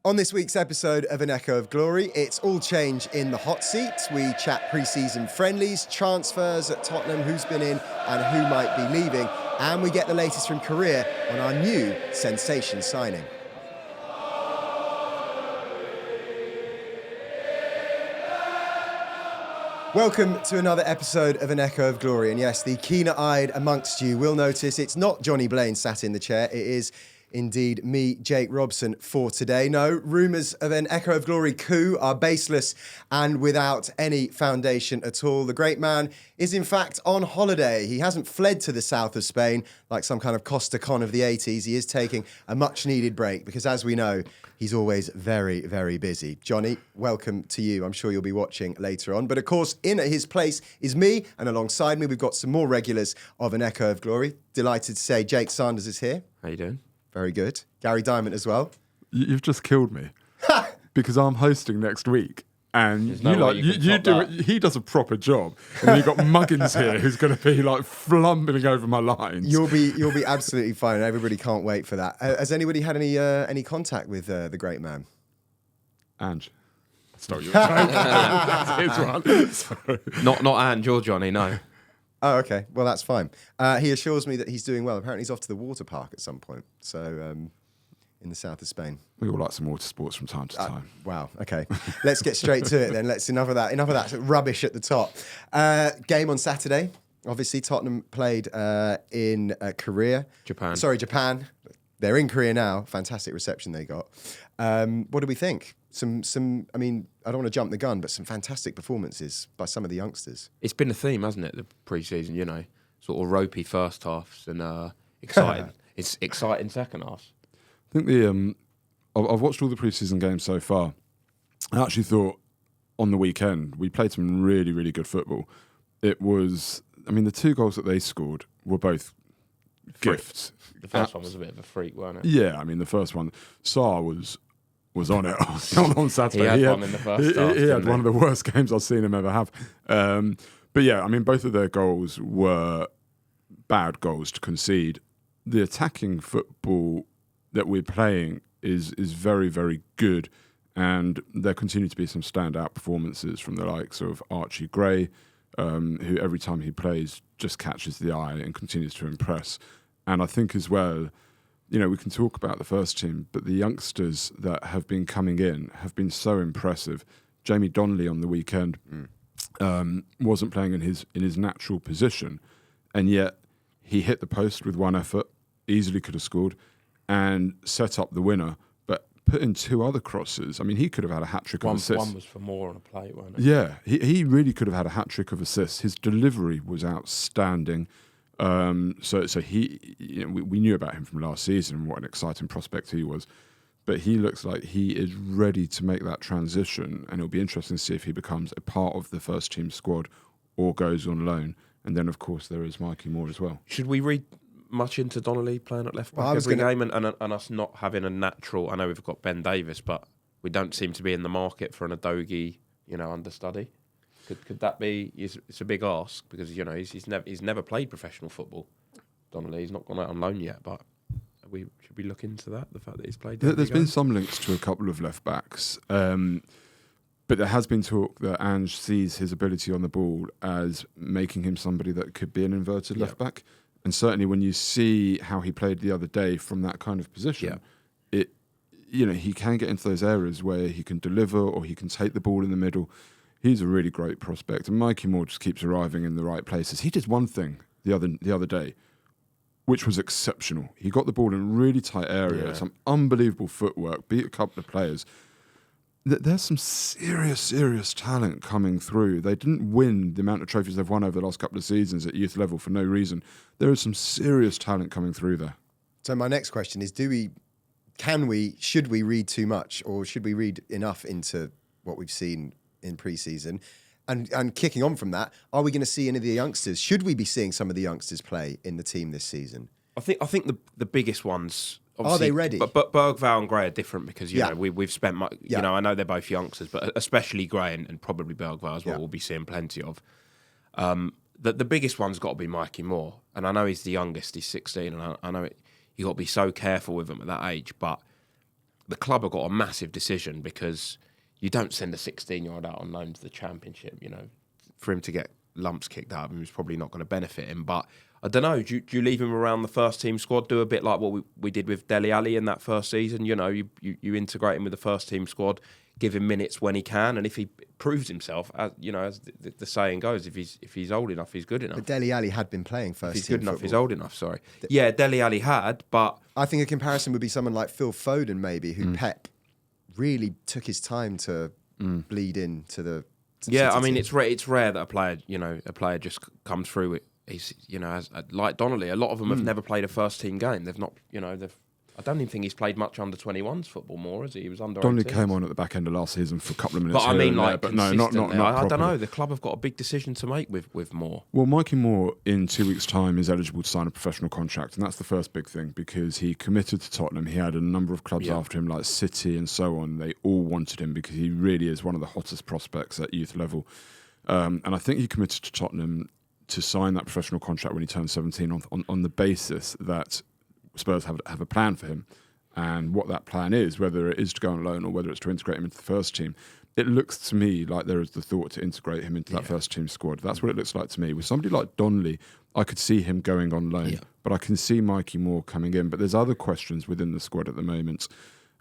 On this week's episode of An Echo of Glory, it's all change in the hot seat. We chat pre-season friendlies, transfers at Tottenham, who's been in and who might be leaving, and we get the latest from Korea on our new sensation signing. Welcome to another episode of An Echo of Glory, and yes, the keener-eyed amongst you will notice it's not Johnny Blaine sat in the chair, it is indeed me, Jake Robson, for today. No, rumours of an Echo of Glory coup are baseless and without any foundation at all. The great man is in fact on holiday. He hasn't fled to the south of Spain like some kind of Costa Con of the 80s. He is taking a much-needed break because, as we know, he's always very, very busy. Johnny, welcome to you. I'm sure you'll be watching later on. But of course, in at his place is me, and alongside me, we've got some more regulars of An Echo of Glory. Delighted to say Jake Sanders is here. How you doing? Very good. Gary Diamond as well. You've just killed me because I'm hosting next week, and he does a proper job, and you've got Muggins here who's going to be like flumbling over my lines. You'll be absolutely fine. Everybody can't wait for that. Has anybody had any contact with the great man? Ange. Stole your joke. That's his one. Not Ange or Johnny, no. Oh, okay. Well, that's fine. He assures me that he's doing well. Apparently, he's off to the water park at some point. So, in the south of Spain. We all like some water sports from time to time. Wow. Okay. Let's get straight to it then. Enough of that rubbish at the top. Game on Saturday. Obviously, Tottenham played in Korea. Japan. They're in Korea now. Fantastic reception they got. What do we think? I mean, I don't want to jump the gun, but some fantastic performances by some of the youngsters. It's been a theme, hasn't it, the pre-season, sort of ropey first halves and exciting. It's exciting second halves. I think I've watched all the pre-season games so far. I actually thought on the weekend we played some really, really good football. It was, the two goals that they scored were both gifts. The first one was a bit of a freak, wasn't it? Yeah, the first one, Sarr was on it on Saturday. He had one in the first half. He had one of the worst games I've seen him ever have. But yeah, both of their goals were bad goals to concede. The attacking football that we're playing is very, very good, and there continue to be some standout performances from the likes of Archie Gray, who every time he plays just catches the eye and continues to impress. And I think as well, we can talk about the first team, but the youngsters that have been coming in have been so impressive. Jamie Donnelly on the weekend wasn't playing in his natural position, and yet he hit the post with one effort, easily could have scored, and set up the winner, but put in two other crosses. He could have had a hat-trick of assists. One was for more on a plate, wasn't it? Yeah, he really could have had a hat-trick of assists. His delivery was outstanding. So he, we knew about him from last season and what an exciting prospect he was, but he looks like he is ready to make that transition, and it'll be interesting to see if he becomes a part of the first team squad or goes on loan. And then, of course, there is Mikey Moore as well. Should we read much into Donnelly playing at left back every game and us not having a natural? I know we've got Ben Davis, but we don't seem to be in the market for an Udogie, understudy. Could that be? It's a big ask because he's never played professional football. Donnelly, he's not gone out on loan yet, but should we look into that? The fact that he's played. There's been some links to a couple of left backs, but there has been talk that Ange sees his ability on the ball as making him somebody that could be an inverted left back. And certainly when you see how he played the other day from that kind of position, he can get into those areas where he can deliver or he can take the ball in the middle. He's a really great prospect, and Mikey Moore just keeps arriving in the right places. He did one thing the other day, which was exceptional. He got the ball in a really tight area, some unbelievable footwork, beat a couple of players. There's some serious talent coming through. They didn't win the amount of trophies they've won over the last couple of seasons at youth level for no reason. There is some serious talent coming through there. So my next question is, should we read too much, or should we read enough into what we've seen in pre-season? And kicking on from that, are we going to see any of the youngsters? Should we be seeing some of the youngsters play in the team this season? I think the biggest ones. Are they ready? But Bergvall and Gray are different because we've spent much. I know they're both youngsters, but especially Gray and probably Bergvall as well. We'll be seeing plenty of. The biggest one's got to be Mikey Moore, and I know he's the youngest. He's 16, and I know you got to be so careful with him at that age. But the club have got a massive decision, because you don't send a 16-year-old out on loan to the Championship. You know, for him to get lumps kicked out of him is probably not going to benefit him. But I don't know. Do you leave him around the first team squad? Do a bit like what we did with Dele Alli in that first season. You know, you integrate him with the first team squad, give him minutes when he can, and if he proves himself, as the saying goes, if he's old enough, he's good enough. But Dele Alli had been playing first team. If he's good enough, football. he's old enough. Sorry. Yeah, Dele Alli had, but I think a comparison would be someone like Phil Foden, maybe, who Pep really took his time to bleed into the. Yeah, I mean, it's rare that a player just comes through it. He's, like Donnelly, a lot of them have never played a first team game. They've not, I don't even think he's played much under 21s football more, has he? He was under. Donnelly came on at the back end of last season for a couple of minutes. But I mean, like, but no, not I don't know. The club have got a big decision to make with Moore. Well, Mikey Moore in 2 weeks' time is eligible to sign a professional contract, and that's the first big thing, because he committed to Tottenham. He had a number of clubs after him, like City and so on. They all wanted him because he really is one of the hottest prospects at youth level. And I think he committed to Tottenham to sign that professional contract when he turned 17 on the basis that Spurs have a plan for him. And what that plan is, whether it is to go on loan or whether it's to integrate him into the first team, it looks to me like there is the thought to integrate him into that first team squad. That's what it looks like to me. With somebody like Donnelly, I could see him going on loan, but I can see Mikey Moore coming in. But there's other questions within the squad at the moment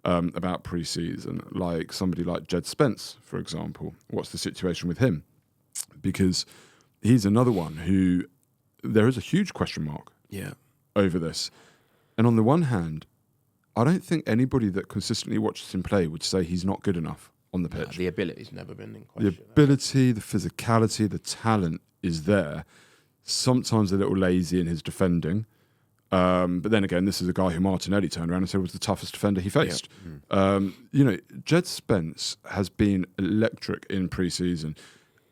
about pre-season, like somebody like Jed Spence, for example. What's the situation with him? Because he's another one who there is a huge question mark over this. And on the one hand, I don't think anybody that consistently watches him play would say he's not good enough on the pitch. The ability's never been in question. The ability, the physicality, the talent is there. Sometimes a little lazy in his defending. But then again, this is a guy who Martinelli turned around and said was the toughest defender he faced. Jed Spence has been electric in pre-season.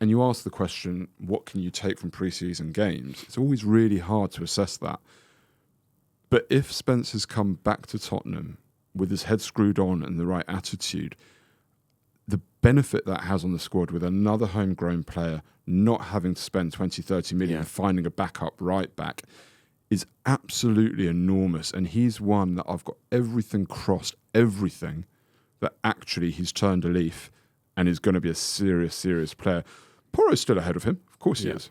And you ask the question, what can you take from pre-season games? It's always really hard to assess that. But if Spence has come back to Tottenham with his head screwed on and the right attitude, the benefit that has on the squad with another homegrown player not having to spend 20, 30 million finding a backup right back is absolutely enormous. And he's one that I've got everything crossed, that actually he's turned a leaf and is going to be a serious player. Porro's still ahead of him, of course he is.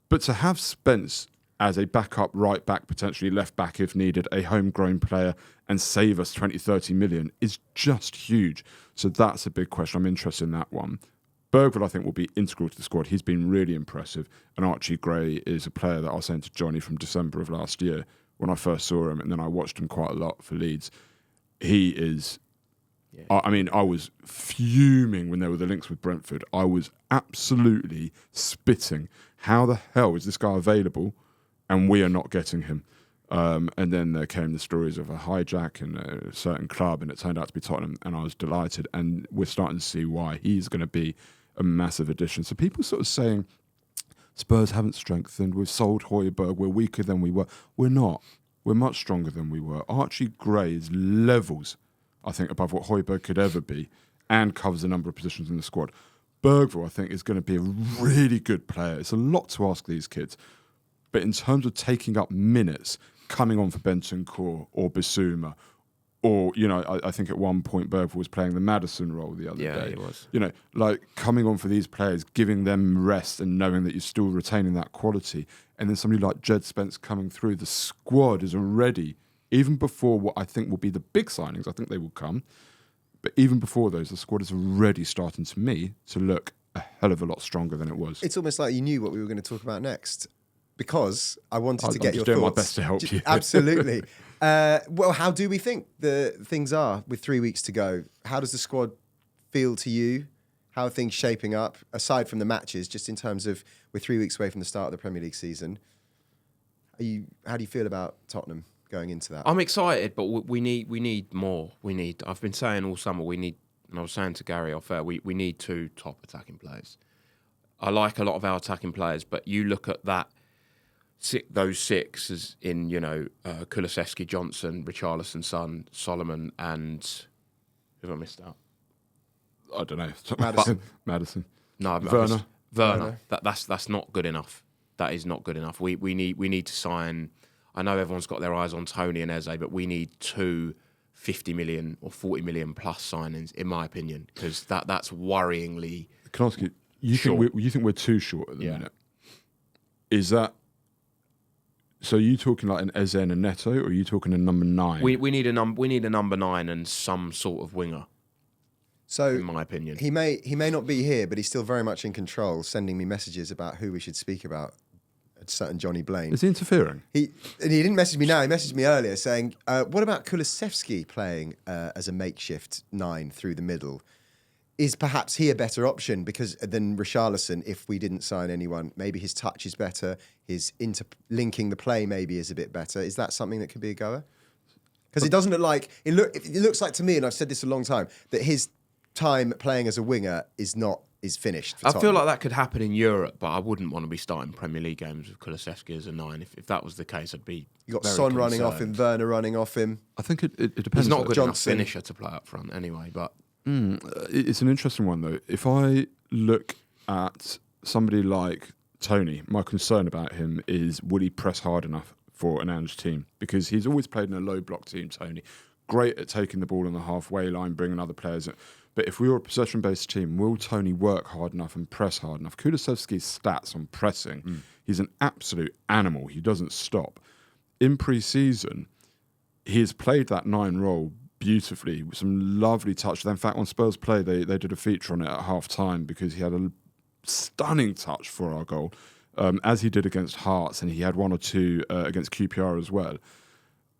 But to have Spence as a backup right back, potentially left back if needed, a homegrown player, and save us 20, 30 million is just huge. So that's a big question. I'm interested in that one. Bergville, I think, will be integral to the squad. He's been really impressive. And Archie Gray is a player that I was saying to Johnny from December of last year when I first saw him, and then I watched him quite a lot for Leeds. He is... I was fuming when there were the links with Brentford. I was absolutely spitting. How the hell is this guy available and we are not getting him? And then there came the stories of a hijack in a certain club, and it turned out to be Tottenham, and I was delighted. And we're starting to see why he's going to be a massive addition. So people sort of saying Spurs haven't strengthened, we've sold Højbjerg, we're weaker than we were. We're not. We're much stronger than we were. Archie Gray is levels, I think, above what Højbjerg could ever be, and covers a number of positions in the squad. Bergville, I think, is going to be a really good player. It's a lot to ask these kids. But in terms of taking up minutes, coming on for Bentancur or Bissouma, or, I think at one point Bergville was playing the Maddison role the other day. Yeah, he was. Like coming on for these players, giving them rest and knowing that you're still retaining that quality. And then somebody like Jed Spence coming through, the squad is already... Even before what I think will be the big signings, I think they will come. But even before those, the squad is already starting, to me, to look a hell of a lot stronger than it was. It's almost like you knew what we were going to talk about next, because I wanted to get your thoughts. I'm doing my best to help you. Absolutely. Well, how do we think the things are with 3 weeks to go? How does the squad feel to you? How are things shaping up, aside from the matches, just in terms of we're 3 weeks away from the start of the Premier League season? How do you feel about Tottenham going into that? I'm excited, but we need more. I've been saying all summer, and I was saying to Gary off air, we need 2 top attacking players. I like a lot of our attacking players, but you look at those 6 as in, Kulusevski, Johnson, Richarlison, Son, Solomon, and who have I missed out? I don't know. Maddison. No, Werner. That's not good enough. That is not good enough. We need to sign. I know everyone's got their eyes on Tony and Eze, but we need 2 50 million or 40 million plus signings, in my opinion, because that's worryingly. Can I ask you? You think we're too short at the minute? Is that? So are you talking like an Eze and a Neto, or are you talking a number 9? We need a number 9 and some sort of winger. So, in my opinion, he may not be here, but he's still very much in control, sending me messages about who we should speak about. A certain Johnny Blaine. Is he interfering? He didn't message me now. He messaged me earlier saying, "What about Kulusevski playing as a makeshift 9 through the middle? Is perhaps he a better option than Richarlison if we didn't sign anyone? Maybe his touch is better. His interlinking the play maybe is a bit better. Is that something that could be a goer? Because it doesn't look like it looks like to me, and I've said this a long time, that his time playing as a winger is finished. I feel like that could happen in Europe, but I wouldn't want to be starting Premier League games with Kulusevski as a 9. If that was the case, I'd be. You got Son running off him, Werner running off him. I think it depends. He's not a good enough finisher to play up front anyway, but. It's an interesting one, though. If I look at somebody like Tony, my concern about him is, will he press hard enough for an Ange team? Because he's always played in a low block team, Tony. Great at taking the ball on the halfway line, bringing other players in. But if we were a possession-based team, will Tony work hard enough and press hard enough? Kulusevski's stats on pressing, he's an absolute animal. He doesn't stop. In pre-season, he has played that 9 role beautifully, with some lovely touch. In fact, on Spurs play, they did a feature on it at half-time because he had a stunning touch for our goal, as he did against Hearts, and he had 1 or 2 against QPR as well.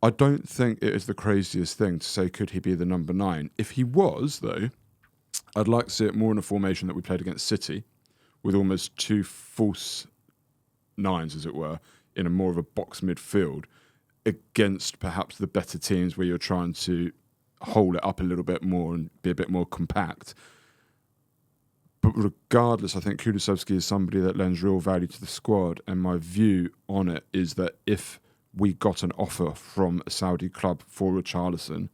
I don't think it is the craziest thing to say, could he be the number 9? If he was, though, I'd like to see it more in a formation that we played against City, with almost 2 false 9s, as it were, in a more of a box midfield, against perhaps the better teams where you're trying to hold it up a little bit more and be a bit more compact. But regardless, I think Kulusevski is somebody that lends real value to the squad, and my view on it is that if we got an offer from a Saudi club for Richarlison,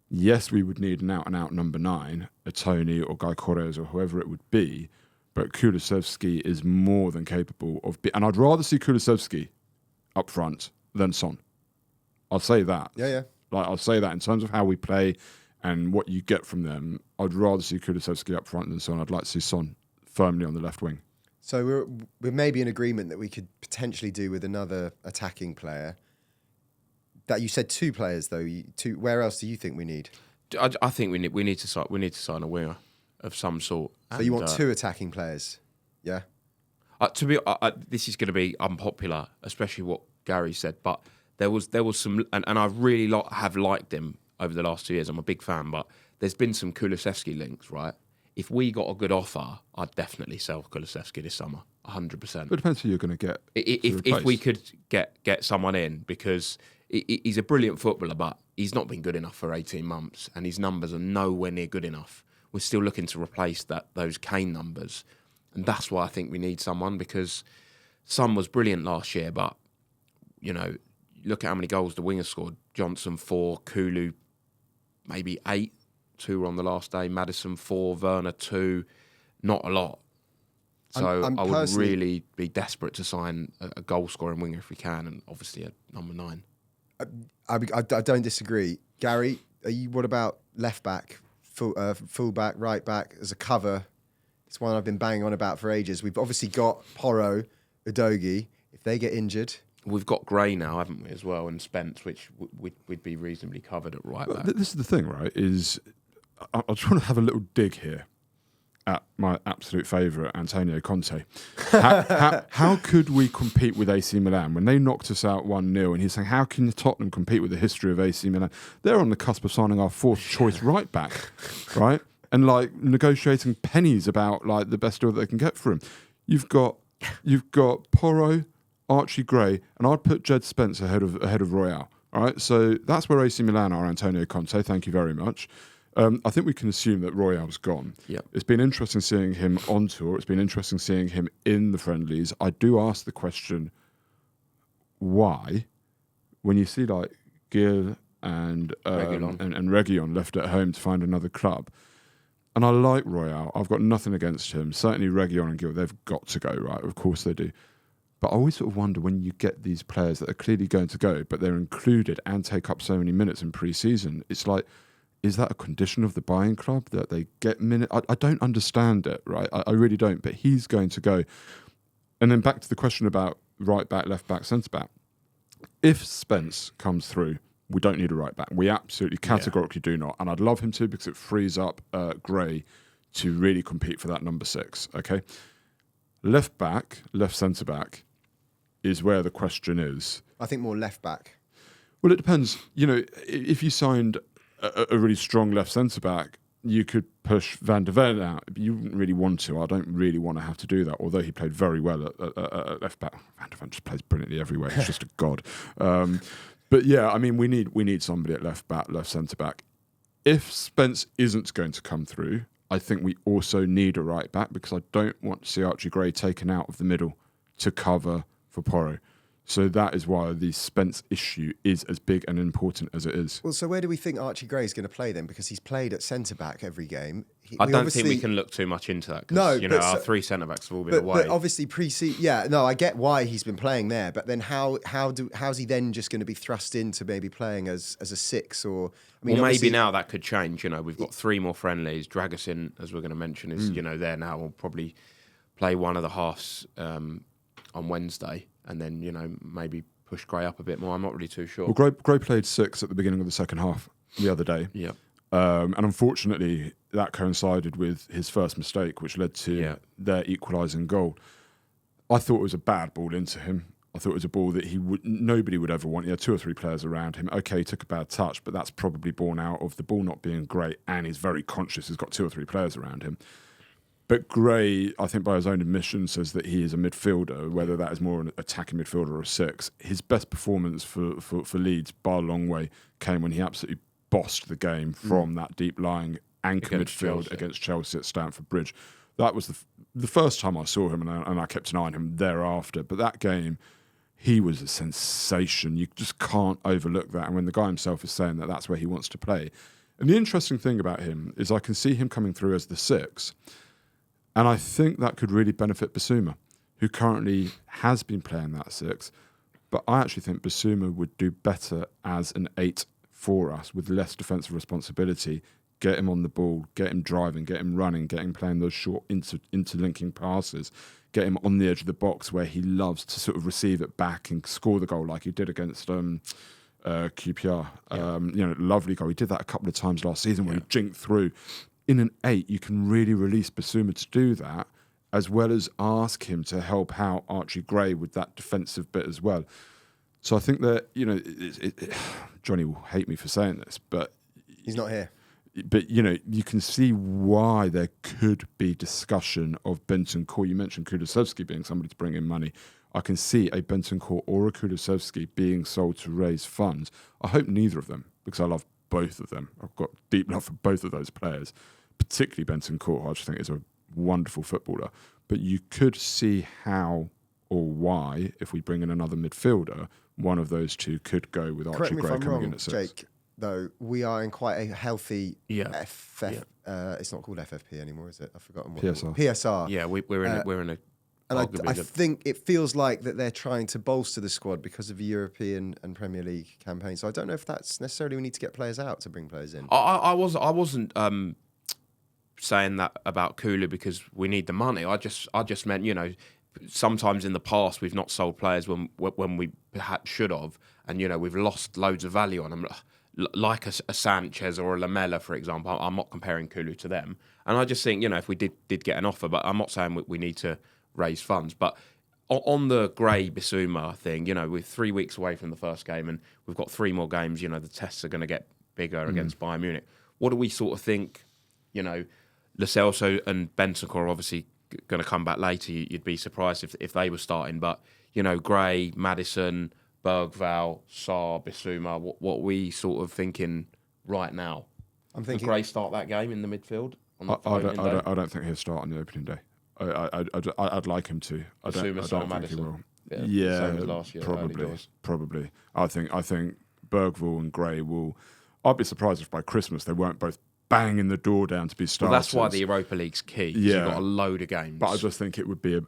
yes, we would need an out-and-out number 9, a Tony or Guy Correz or whoever it would be, but Kulusevski is more than capable of... and I'd rather see Kulusevski up front than Son. I'll say that. Yeah. I'll say that in terms of how we play and what you get from them. I'd rather see Kulusevski up front than Son. I'd like to see Son firmly on the left wing. So we're maybe in agreement that we could potentially do with another attacking player. That you said 2 players though. Where else do you think we need? I think we need to sign a winger of some sort. So you want 2 attacking players? Yeah. This is going to be unpopular, especially what Gary said, but there was some, and I really have liked him over the last 2 years. I'm a big fan, but there's been some Kulusevski links, right? If we got a good offer, I'd definitely sell Kulusevski this summer, 100%. But it depends who you're going to get. If we could get someone in, because he's a brilliant footballer, but he's not been good enough for 18 months, and his numbers are nowhere near good enough. We're still looking to replace those Kane numbers, and that's why I think we need someone, because Son was brilliant last year, but look at how many goals the wingers scored. Johnson 4, Kulu maybe 8. 2 were on the last day. Maddison 4, Werner 2. Not a lot. So I would really be desperate to sign a goal-scoring winger if we can, and obviously a number 9. I don't disagree. Gary, what about left back, full back, right back as a cover? It's one I've been banging on about for ages. We've obviously got Porro, Udogie. If they get injured... We've got Gray now, haven't we, as well, and Spence, which we'd be reasonably covered at right back. This is the thing, right, is I just want to have a little dig here at my absolute favourite, Antonio Conte. How could we compete with AC Milan when they knocked us out 1-0, and he's saying, how can Tottenham compete with the history of AC Milan? They're on the cusp of signing our 4th choice right back, right? And negotiating pennies about the best deal that they can get for him. You've got Porro, Archie Gray, and I'd put Jed Spence ahead of Royale. All right, so that's where AC Milan are, Antonio Conte. Thank you very much. I think we can assume that Royale's gone. Yep. It's been interesting seeing him on tour. It's been interesting seeing him in the friendlies. I do ask the question, why, when you see Gil and Reguilon left at home to find another club, and I like Royale. I've got nothing against him. Certainly Reguilon and Gil, they've got to go, right? Of course they do. But I always sort of wonder when you get these players that are clearly going to go, but they're included and take up so many minutes in pre-season. It's like, is that a condition of the buying club that they get minutes? I don't understand it, right? I really don't. But he's going to go. And then back to the question about right back, left back, centre back. If Spence comes through, we don't need a right back. We absolutely categorically do not. And I'd love him to, because it frees up Gray to really compete for that number 6. Okay, left back, left centre back is where the question is. I think more left back. Well, it depends. You know, if you signed a really strong left centre back, you could push Van der Ven out. You wouldn't really want to. I don't really want to have to do that, although he played very well at left back. Van der Ven just plays brilliantly everywhere. He's just a god. But yeah, I mean, we need somebody at left back, left centre back. If Spence isn't going to come through, I think we also need a right back, because I don't want to see Archie Gray taken out of the middle to cover for Porro. So that is why the Spence issue is as big and important as it is. Well, so where do we think Archie Gray is going to play then? Because he's played at centre-back every game. I don't think we can look too much into that. No, you know, our 3 centre-backs have all been away. But obviously pre-season, I get why he's been playing there. But then how's he then just going to be thrust into maybe playing as a 6? Or I mean, well, maybe now that could change. You know, we've got 3 more friendlies. Dragusin, as we're going to mention, is there now. We'll probably play one of the halves on Wednesday, and then maybe push Gray up a bit more. I'm not really too sure. Well, Gray played 6 at the beginning of the second half the other day. Yeah. And unfortunately, that coincided with his first mistake, which led to their equalising goal. I thought it was a bad ball into him. I thought it was a ball that nobody would ever want. He had 2 or 3 players around him. Okay, he took a bad touch, but that's probably borne out of the ball not being great, and he's very conscious. He's got 2 or 3 players around him. But Gray, I think by his own admission, says that he is a midfielder, whether that is more an attacking midfielder or a 6. His best performance for Leeds, by a long way, came when he absolutely bossed the game from that deep-lying anchor midfield against Chelsea at Stamford Bridge. That was the first time I saw him, and I kept an eye on him thereafter. But that game, he was a sensation. You just can't overlook that. And when the guy himself is saying that that's where he wants to play. And the interesting thing about him is I can see him coming through as the 6, and I think that could really benefit Basuma, who currently has been playing that 6. But I actually think Basuma would do better as an 8 for us, with less defensive responsibility. Get him on the ball, get him driving, get him running, get him playing those short interlinking passes, get him on the edge of the box where he loves to sort of receive it back and score the goal like he did against QPR. Lovely goal. He did that a couple of times last season where he jinked through. In an 8, you can really release Basuma to do that, as well as ask him to help out Archie Gray with that defensive bit as well. So I think that, Johnny will hate me for saying this, but... He's not here. But, you can see why there could be discussion of Bentancur. You mentioned Kulusevski being somebody to bring in money. I can see a Bentancur or a Kulusevski being sold to raise funds. I hope neither of them, because I love both of them. I've got deep love for both of those players, particularly Bentancur. I just think is a wonderful footballer. But you could see how or why, if we bring in another midfielder, one of those two could go with Archie Gray coming in at 6. Jake, though, we are in quite a healthy it's not called FFP anymore, is it? I've forgotten what PSR. Yeah, we're in a and I think it feels like that they're trying to bolster the squad because of the European and Premier League campaign. So I don't know if that's necessarily we need to get players out to bring players in. I wasn't saying that about Kulu because we need the money. I just meant, sometimes in the past we've not sold players when we perhaps should have, and we've lost loads of value on them, like a Sanchez or a Lamela, for example. I'm not comparing Kulu to them, and I just think if we did get an offer, but I'm not saying we need to raise funds. But on the Gray Basuma thing, we're 3 weeks away from the first game, and we've got 3 more games. The tests are going to get bigger against Bayern Munich. What do we sort of think? Lo Celso and Bentancur are obviously going to come back later. You'd be surprised if they were starting. But, Gray, Maddison, Bergvall, Sarr, Basuma, what we sort of thinking right now? I'm thinking... Would Gray start that game in the midfield? I don't think he'll start on the opening day. I'd like him to. I don't think Maddison. he will. Yeah, same as last year, probably. I think Bergvall and Gray will... I'd be surprised if by Christmas they weren't both banging the door down to be starters. Well, that's why the Europa League's key. Yeah. You've got a load of games. But I just think it would be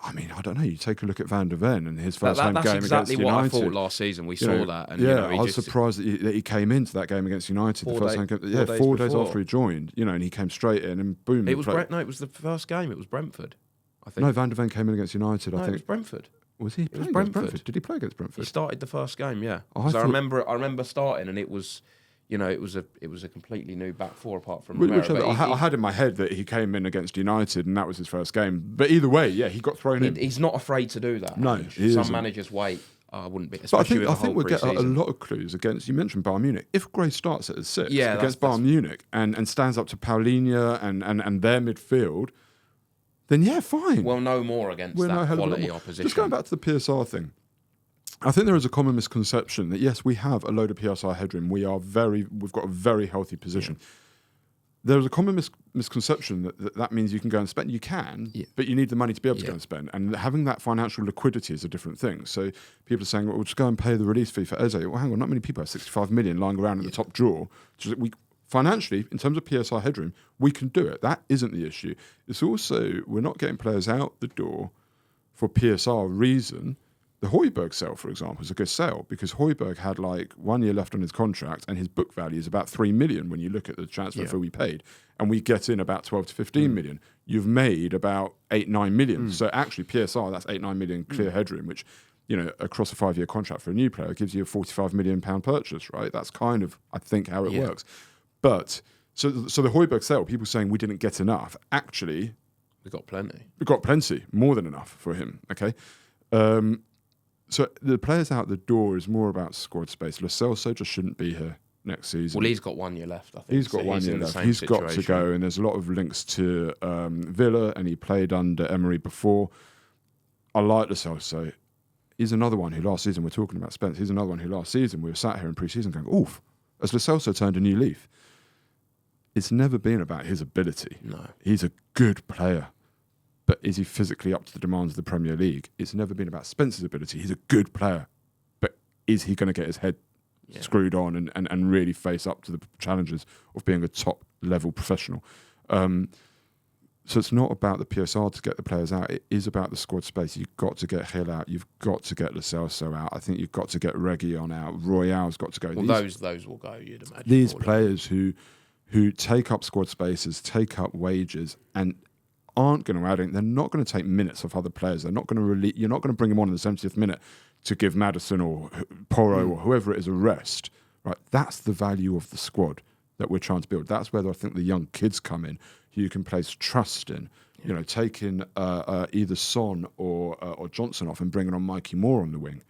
I mean, I don't know. You take a look at Van der Ven and his first home game that's exactly against what United. I thought last season. We saw that. And, I was surprised that he came into that game against United. The first home game, 4 days after he joined. And he came straight in and boom. It was it was the first game. It was Brentford, I think. No, Van der Ven came in against United. I think it was Brentford. Was he? It was Brentford. Did he play against Brentford? He started the first game. Yeah. I remember starting, and it was. It was a completely new back four apart from Romero. I had in my head that he came in against United and that was his first game. But either way, he got thrown in. He's not afraid to do that. No, some managers wait. I wouldn't be. But I think we'll get a lot of clues against. You mentioned Bayern Munich. If Gray starts at 6 against Bayern Munich and stands up to Paulinho and their midfield, then fine. We'll know more against that quality opposition. Just going back to the PSR thing. I think there is a common misconception that yes, we have a load of PSR headroom. We've got a very healthy position. Yeah. There is a common misconception that means you can go and spend. You can, but you need the money to be able to go and spend. And having that financial liquidity is a different thing. So people are saying, well, we'll just go and pay the release fee for Eze. Well, hang on, not many people have 65 million lying around in the top drawer. Financially, in terms of PSR headroom, we can do it. That isn't the issue. It's also, we're not getting players out the door for PSR reason. The Højbjerg sale, for example, is a good sale because Højbjerg had 1 year left on his contract and his book value is about 3 million when you look at the transfer fee we paid. And we get in about 12 to 15 million. You've made about 8-9 million. So actually PSR, that's 8-9 million clear headroom, which, across a 5-year contract for a new player gives you a £45 million purchase, right? That's kind of, I think, how it works. But, so the Højbjerg sale, people saying we didn't get enough, actually... We got plenty. We got plenty, more than enough for him, okay? So the players out the door is more about squad space. Lo Celso just shouldn't be here next season. Well, he's got 1 year left, I think. He's got 1 year left. He's got to go, and there's a lot of links to Villa, and he played under Emery before. I like Lo Celso. He's another one who last season, we're talking about Spence, he's another one who last season we were sat here in pre-season going, oof, as Lo Celso turned a new leaf. It's never been about his ability. No. He's a good player. But is he physically up to the demands of the Premier League? It's never been about Spencer's ability. He's a good player. But is he going to get his head screwed on and really face up to the challenges of being a top-level professional? So it's not about the PSR to get the players out. It is about the squad space. You've got to get Hill out. You've got to get Lo Celso out. I think you've got to get Reguilon out. Royale's got to go. Well, those will go, you'd imagine. These players who take up squad spaces, take up wages, and aren't going to add in. They're not going to take minutes off other players. They're not going to you're not going to bring them on in the 70th minute to give Maddison or Porro or whoever it is a rest. Right? That's the value of the squad that we're trying to build. That's where I think the young kids come in, who you can place trust in. Taking either Son or Johnson off and bringing on Mikey Moore on the wing,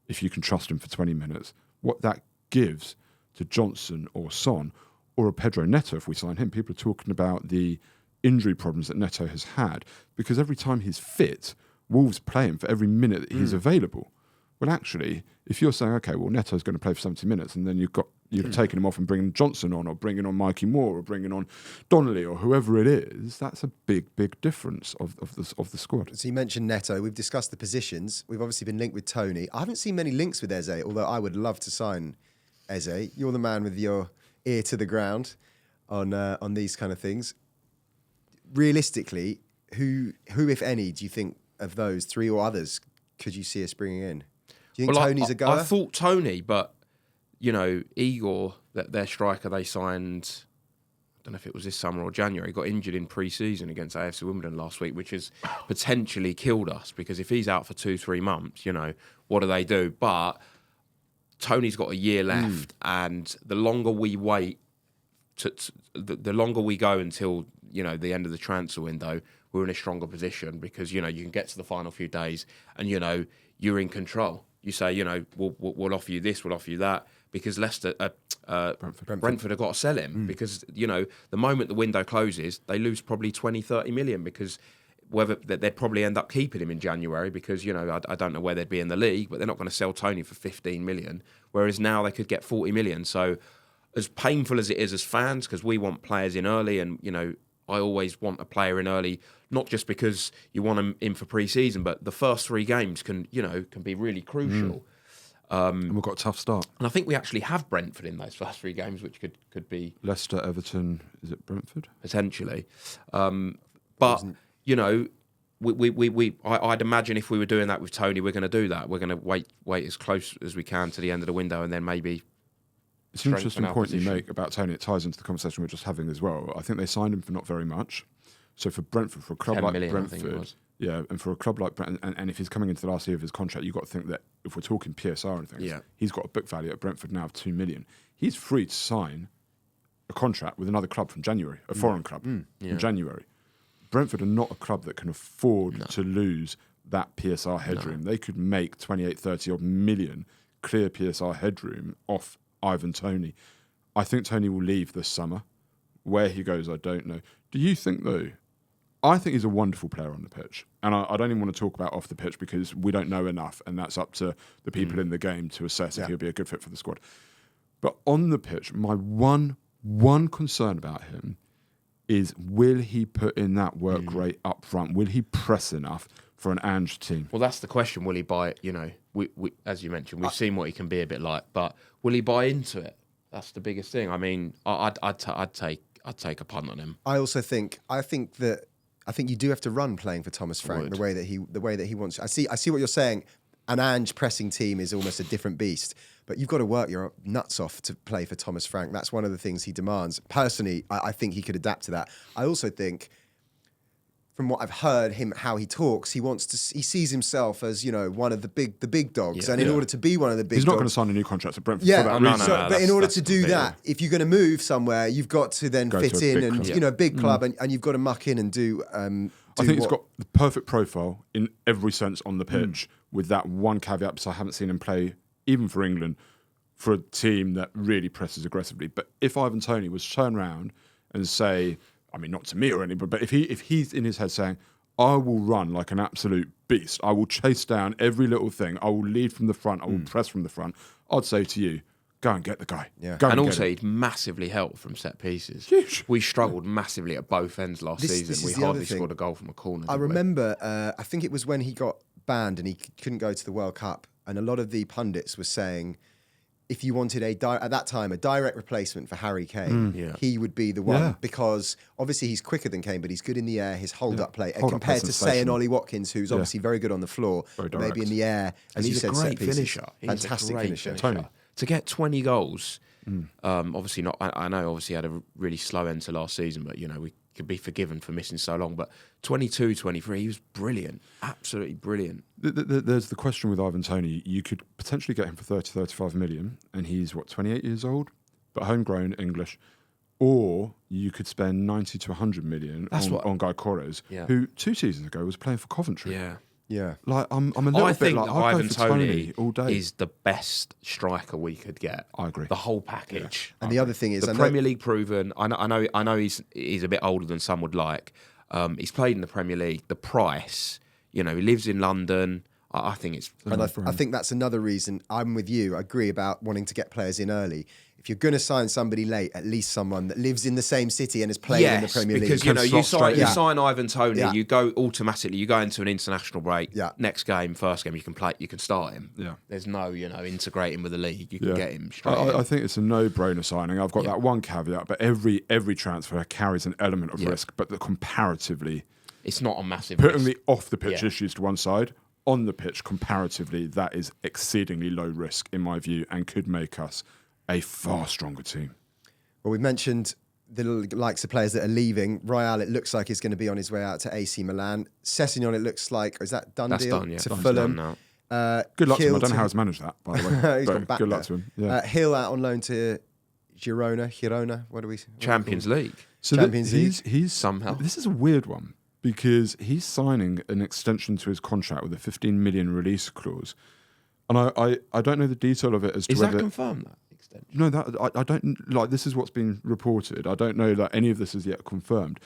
if you can trust him for 20 minutes. What that gives to Johnson or Son or a Pedro Neto, if we sign him, people are talking about the injury problems that Neto has had because every time he's fit, Wolves play him for every minute that he's available. Well, actually, if you're saying, okay, well, Neto's going to play for 70 minutes and then you've taken him off and bringing Johnson on or bringing on Mikey Moore or bringing on Donnelly or whoever it is, that's a big, big difference of the squad. So you mentioned Neto. We've discussed the positions. We've obviously been linked with Tony. I haven't seen many links with Eze, although I would love to sign Eze. You're the man with your ear to the ground on these kind of things. Realistically, who, if any, do you think of those three or others could you see us bringing in? Do you think Tony's a goer? I thought Tony, but Igor, their striker, they signed. I don't know if it was this summer or January. Got injured in pre-season against AFC Wimbledon last week, which has potentially killed us because if he's out for 2-3 months, what do they do? But Tony's got a year left, and the longer we wait, the longer we go until the end of the transfer window, we're in a stronger position because you can get to the final few days and you're in control. You say we'll offer you this, we'll offer you that because Leicester, Brentford have got to sell him because the moment the window closes, they lose probably 20-30 million because whether they'd probably end up keeping him in January because I don't know where they'd be in the league, but they're not going to sell Tony for 15 million, whereas now they could get 40 million. So as painful as it is as fans, because we want players in early and I always want a player in early, not just because you want them in for pre-season, but the first 3 games can be really crucial. And we've got a tough start. And I think we actually have Brentford in those first 3 games, which could be Leicester, Everton. Is it Brentford? Potentially, but I'd imagine if we were doing that with Tony, we're going to do that. We're going to wait as close as we can to the end of the window, and then maybe. It's an interesting point you make about Tony. It ties into the conversation we were just having as well. I think they signed him for not very much. So for Brentford, for a club like Brentford, yeah, and for a club like Brentford, and if he's coming into the last year of his contract, you've got to think that if we're talking PSR and things, he's got a book value at Brentford now of $2 million. He's free to sign a contract with another club from January, a foreign club from January. Brentford are not a club that can afford to lose that PSR headroom. They could make 28, 30 odd million clear PSR headroom off Ivan Toney. I think Toney will leave this summer. Where he goes, I don't know. Do you think, though? I think he's a wonderful player on the pitch. And I don't even want to talk about off the pitch because we don't know enough, and that's up to the people in the game to assess if he'll be a good fit for the squad. But on the pitch, my one concern about him is, will he put in that work rate up front? Will he press enough for an Ange team? Well, that's the question. Will he buy it? You know, we as you mentioned, we've seen what he can be a bit like, but will he buy into it? That's the biggest thing. I mean, I'd take a punt on him. I think you do have to run playing for Thomas Frank the way that he wants. I see what you're saying. An Ange pressing team is almost a different beast, but you've got to work your nuts off to play for Thomas Frank. That's one of the things he demands. Personally, I think he could adapt to that. I also think, from what I've heard how he talks, he sees himself as, you know, one of the big dogs, and in order to be one of the big dogs, he's not going to sign a new contract at Brentford. Yeah, for that reason. But in order to do that, if you're going to move somewhere, you've got to then fit in, and you know, big club, and you've got to muck in and do. I think he's got the perfect profile in every sense on the pitch, with that one caveat, because I haven't seen him play, even for England, for a team that really presses aggressively. But if Ivan Toney was to turn around and say, I mean, not to me or anybody, but if he's in his head saying, I will run like an absolute beast, I will chase down every little thing, I will lead from the front, I will press from the front, I'd say to you, go and get the guy. Yeah. And also, he'd massively help from set pieces. Huge. We struggled massively at both ends last season. We hardly scored a goal from a corner. I remember, I think it was when he got banned and he couldn't go to the World Cup, and a lot of the pundits were saying, if you wanted at that time a direct replacement for Harry Kane, he would be the one, because obviously he's quicker than Kane, but he's good in the air, his hold-up play, compared to, say, an Ollie Watkins, who's obviously very good on the floor, maybe in the air, as you said, set pieces. Finisher. Fantastic finisher. Tony. To get 20 goals, obviously not. I know, obviously, had a really slow end to last season, but you know, we could be forgiven for missing so long. But 22, 23, he was brilliant, absolutely brilliant. There's the question with Ivan Toney. You could potentially get him for 30, 35 million, and he's 28 years old, but homegrown English. Or you could spend 90 to 100 million on Guy Corres, who 2 seasons ago was playing for Coventry. Yeah, like I'm a little bit like Ivan Toney all day. Is the best striker we could get. I agree. The whole package. And the other thing is, the Premier League proven. I know he's a bit older than some would like. He's played in the Premier League. The price, you know, he lives in London. I think it's. And I think that's another reason. I'm with you. I agree about wanting to get players in early. If you're going to sign somebody late, at least someone that lives in the same city and is playing in the Premier League. Because you know, you sign Ivan Toney, you go automatically. You go into an international break. Next game, first game, you can play. You can start him. There's no, integrating with the league. You can get him straight. I think it's a no-brainer signing. I've got that one caveat, but every transfer carries an element of risk. But comparatively, it's not a massive. Putting the off the pitch issues to one side. On the pitch, comparatively, that is exceedingly low risk in my view, and could make us a far stronger team. Well, we've mentioned the likes of players that are leaving. Royale, it looks like he's going to be on his way out to AC Milan. Sessegnon, it looks like, is that done? That's deal? Done, yeah. To Fulham. Good luck to him. I don't know how he's managed that, by the way. He's gone back good luck to him. Yeah. Hill out on loan to Girona. What do we? Champions League. So Champions League. He's somehow. This is a weird one, because he's signing an extension to his contract with a 15 million release clause. And I don't know the detail of it as to whether... Is that confirmed, that extension? No, I don't... Like, this is what's been reported. I don't know that any of this is yet confirmed.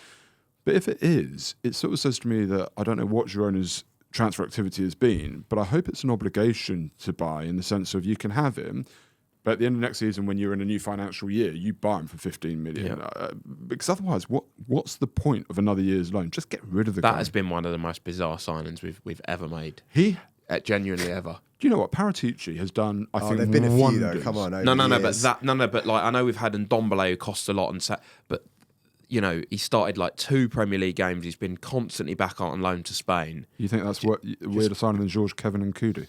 But if it is, it sort of says to me that I don't know what Girona's transfer activity has been, but I hope it's an obligation to buy, in the sense of you can have him, but at the end of next season, when you're in a new financial year, you buy him for 15 million. Because otherwise, what's the point of another year's loan? Just get rid of the guy. That has been one of the most bizarre signings we've ever made. Genuinely ever. Do you know what Paratici has done? I think there've been a wonders. few though. Come on, no, but like I know we've had Ndombele who costs a lot, but he started like 2 Premier League games. He's been constantly back out on loan to Spain. You think that's what weirder signing than George, Kevin and Kudi?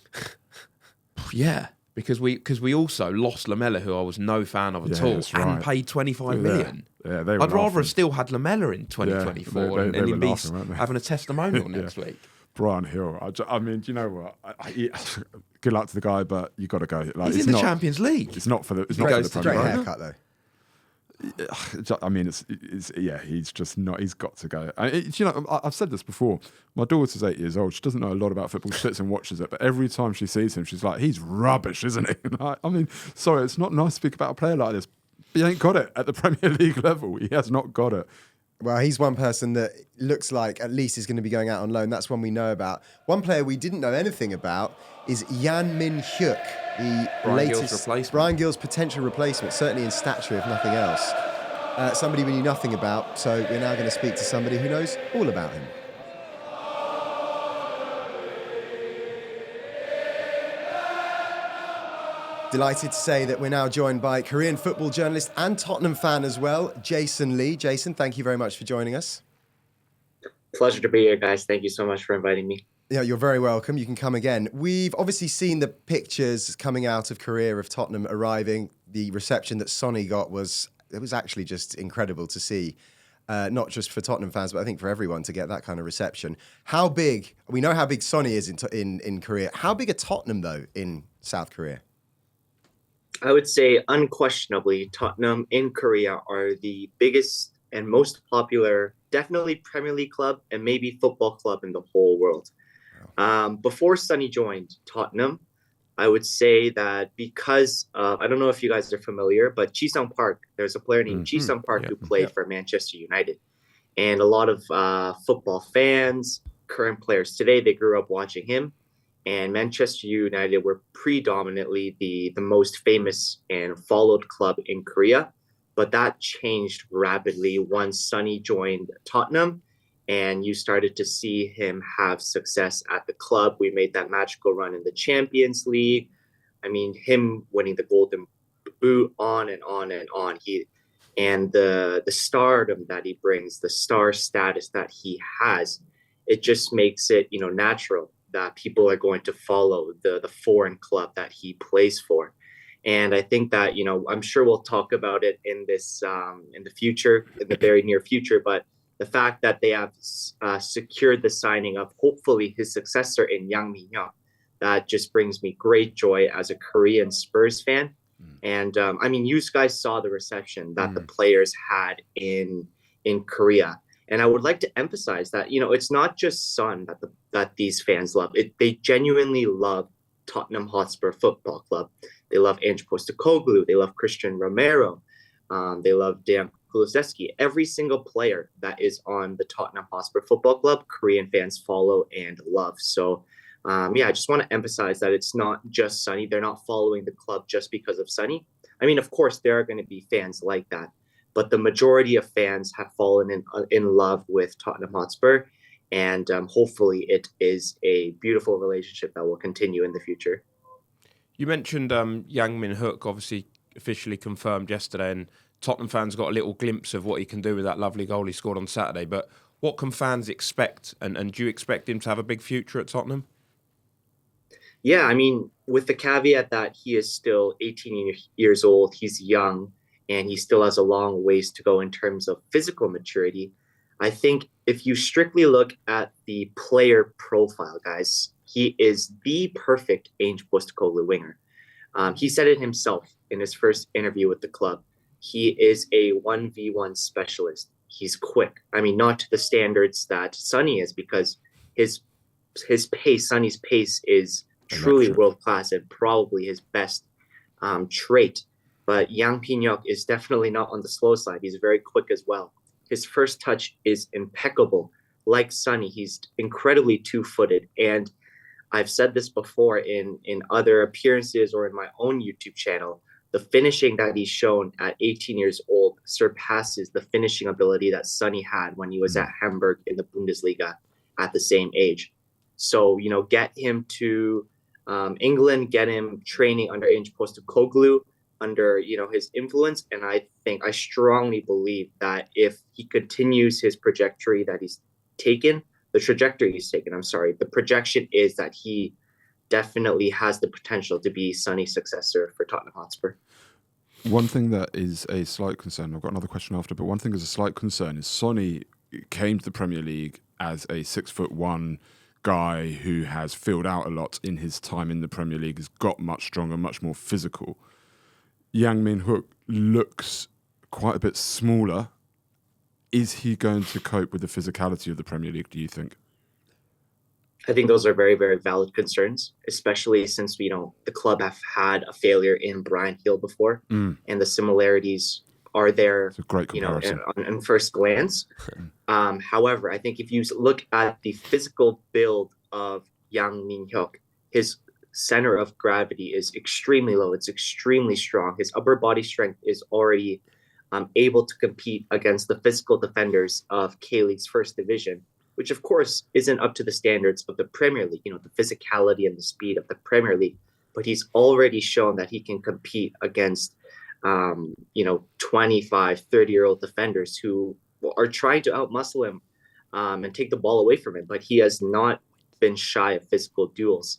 Yeah, because we also lost Lamella, who I was no fan of at all, and paid 25 million. Yeah, I'd rather have still had Lamella in 2024 and him be having a testimonial next week. Brian Hill. I mean, do you know what? Good luck to the guy, but you got to go. Like, he's in the Champions League. It's not for the. It's not for the straight haircut though. I mean, he's just not. He's got to go. I've said this before. My daughter's 8 years old. She doesn't know a lot about football. She sits and watches it, but every time she sees him, she's like, "He's rubbish, isn't he?" I mean, sorry, it's not nice to speak about a player like this. He ain't got it at the Premier League level. He has not got it. Well, he's one person that looks like at least is going to be going out on loan. That's one we know about. One player we didn't know anything about is Yang-min Hyuk, the latest Brian Gill's potential replacement, certainly in stature, if nothing else. Somebody we knew nothing about, so we're now going to speak to somebody who knows all about him. Delighted to say that we're now joined by Korean football journalist and Tottenham fan as well, Jason Lee. Jason, thank you very much for joining us. Pleasure to be here, guys. Thank you so much for inviting me. Yeah, you're very welcome. You can come again. We've obviously seen the pictures coming out of Korea of Tottenham arriving. The reception that Sonny got was actually just incredible to see. Not just for Tottenham fans, but I think for everyone to get that kind of reception. How big? We know how big Sonny is in Korea. How big are Tottenham though in South Korea? I would say unquestionably Tottenham in Korea are the biggest and most popular, definitely Premier League club and maybe football club in the whole world. Before Sonny joined Tottenham, I would say that because I don't know if you guys are familiar, but Ji-sung Park, there's a player named Ji-sung Park who played for Manchester United. And a lot of football fans, current players today, they grew up watching him. And Manchester United were predominantly the most famous and followed club in Korea. But that changed rapidly once Sonny joined Tottenham and you started to see him have success at the club. We made that magical run in the Champions League. I mean, him winning the Golden Boot, on and on and on. And the stardom that he brings, the star status that he has, it just makes it, natural that people are going to follow the foreign club that he plays for. And I think that, I'm sure we'll talk about it in this, in the future, in the very near future, but the fact that they have secured the signing of hopefully his successor in Yang-min Hyuk, that just brings me great joy as a Korean Spurs fan. And you guys saw the reception that the players had in Korea. And I would like to emphasize that, it's not just Son that these fans love. They genuinely love Tottenham Hotspur Football Club. They love Ange Postecoglou. They love Christian Romero. They love Dejan Kulusevski. Every single player that is on the Tottenham Hotspur Football Club, Korean fans follow and love. So, I just want to emphasize that it's not just Sonny. They're not following the club just because of Sonny. I mean, of course, there are going to be fans like that. But the majority of fans have fallen in love with Tottenham Hotspur. And hopefully it is a beautiful relationship that will continue in the future. You mentioned Yang-min Hyuk, obviously officially confirmed yesterday, and Tottenham fans got a little glimpse of what he can do with that lovely goal he scored on Saturday. But what can fans expect? And do you expect him to have a big future at Tottenham? Yeah, with the caveat that he is still 18 years old, he's young, and he still has a long ways to go in terms of physical maturity. I think if you strictly look at the player profile, guys, he is the perfect Ange Postecoglou winger. He said it himself in his first interview with the club. He is a 1v1 specialist. He's quick. Not to the standards that Sonny is, because his pace, Sonny's pace, is truly world-class and probably his best trait. But Yang-min Hyuk is definitely not on the slow side. He's very quick as well. His first touch is impeccable. Like Sonny, he's incredibly two-footed. And I've said this before in other appearances or in my own YouTube channel, the finishing that he's shown at 18 years old surpasses the finishing ability that Sonny had when he was at Hamburg in the Bundesliga at the same age. So, get him to England, get him training under Ange Postecoglou. under his influence, and I strongly believe that if he continues his trajectory he's taken, the projection is that he definitely has the potential to be Sonny's successor for Tottenham Hotspur. One thing that is a slight concern, I've got another question after, but one thing is a slight concern is Sonny came to the Premier League as a 6'1" guy who has filled out a lot in his time in the Premier League, has got much stronger, much more physical. Yang Min-hyuk looks quite a bit smaller. Is he going to cope with the physicality of the Premier League, do you think? I think those are very, very valid concerns, especially since the club have had a failure in Bryan Hill before, and the similarities are there. It's a great comparison. On first glance. However, I think if you look at the physical build of Yang Min-hyuk, his center of gravity is extremely low. It's extremely strong. His upper body strength is already able to compete against the physical defenders of K-League's first division, which of course isn't up to the standards of the Premier League, the physicality and the speed of the Premier League. But he's already shown that he can compete against, 25, 30-year-old defenders who are trying to outmuscle him and take the ball away from him. But he has not been shy of physical duels.